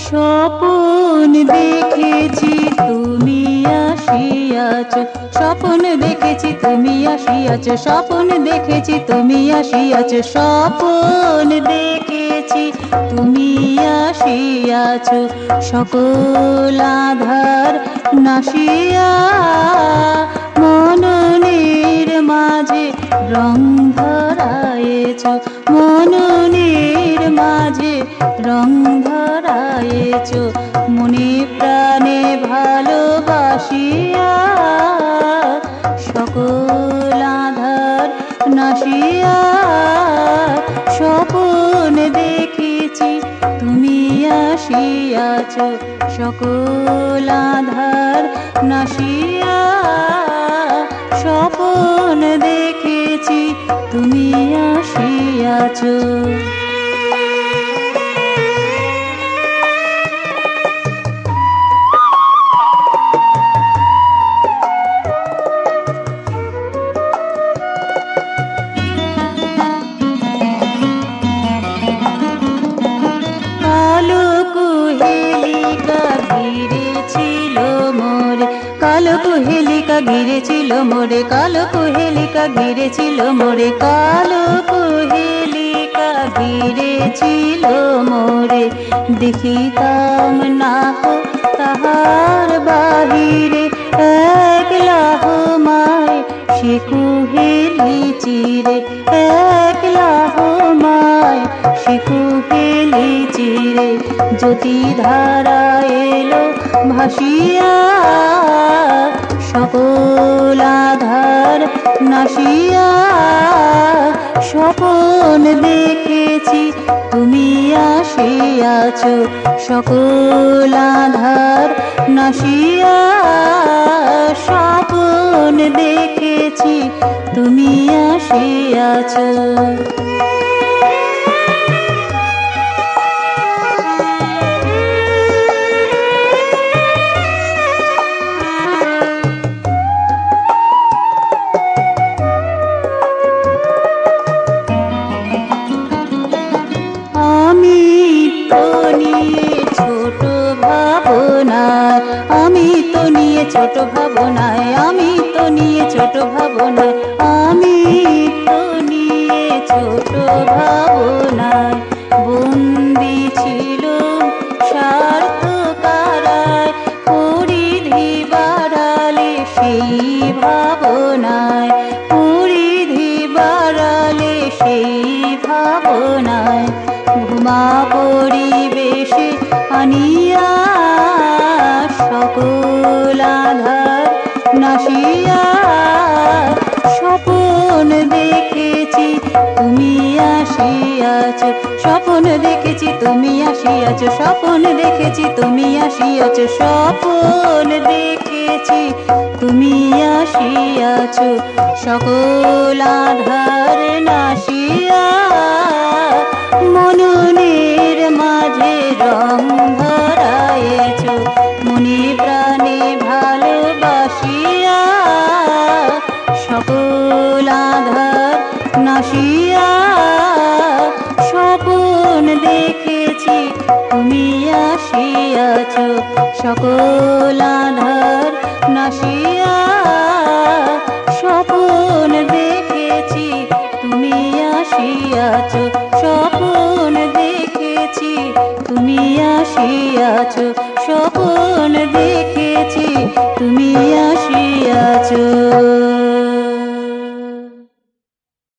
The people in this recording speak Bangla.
স্বপন দেখেছি তুমি আসিয়াছ, স্বপন দেখেছি তুমি আসিয়াছ, স্বপন দেখেছি তুমি আসিয়াছ, স্বপন দেখেছি তুমি আসিয়াছ। সকল আধার নাশিয়া মননের মাঝে রং ধরায়েছ, মননের মাঝে রং ধরায়েছ। মনে প্রাণে ভালোবাসিয়া সকল আধার নাশিয়া স্বপন দেখেছি তুমি আসিয়াছ, সকল আধার নাশিয়া স্বপন দেখেছি তুমি আসিয়াছ। কালো কুহেলিকা ঘিরেছিল মোরে, কালো কুহেলিকা ঘিরেছিল মোরে, কালো কুহেলিকা ঘিরেছিল মোরে। দেখিতাম না তাহার বাহিরে একলা মায় সে কুহেলি চিরে, একলা মায় সে কুহেলি চিরে। জ্যোতি ধারা এলো ভাসিয়া সকল আধার নাশিয়া স্বপন দেখেছি তুমি আসিয়াছ, সকল আধার নাশিয়া স্বপন দেখেছি তুমি আসিয়াছ। আমি তো নিয়ে ছোট ভাবনায়, আমি তো নিয়ে ছোট ভাবনায়, আমি তো নিয়ে ছোট ভাবনায়। বন্দি ছিল স্বার্থ কারায়, পরিধি বাড়ালে সেই ভাবনায়, পরিধি বাড়ালে সেই ভাবনায়। ঘুমা পরিবেশে আনিয়া সকল আধার নাশিয়া স্বপন দেখেছি তুমি আসিয়াছ, স্বপন দেখেছি তুমি আসিয়াছ, স্বপন দেখেছি তুমি আসিয়াছ, স্বপন দেখেছি তুমি আসিয়াছ। সকল আধার নাশিয়া মননের মাঝে রং ধরায়েছ, মনে প্রাণে ভালোবাসিয়া সকল আধার নাশিয়া স্বপন দেখেছি তুমি আসিয়াছ, সকল আধার নাশিয়া স্বপন দেখেছি তুমি আসিয়াছ, স্বপন দেখেছি তুমি আসিয়াছ, স্বপন